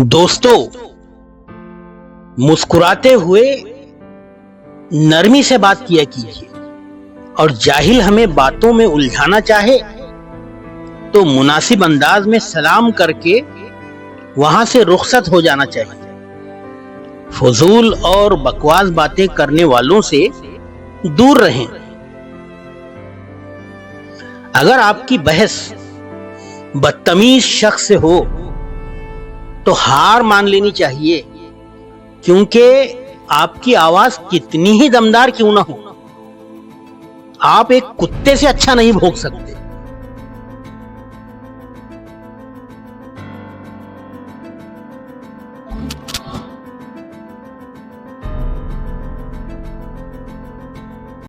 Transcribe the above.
दोस्तों, मुस्कुराते हुए नरमी से बात किया कीजिए और जाहिल हमें बातों में उलझाना चाहे तो मुनासिब अंदाज में सलाम करके वहां से रुखसत हो जाना चाहिए। फजूल और बकवास बातें करने वालों से दूर रहें। अगर आपकी बहस बदतमीज शख्स से हो तो हार मान लेनी चाहिए, क्योंकि आपकी आवाज कितनी ही दमदार क्यों ना हो, आप एक कुत्ते से अच्छा नहीं भौंक सकते।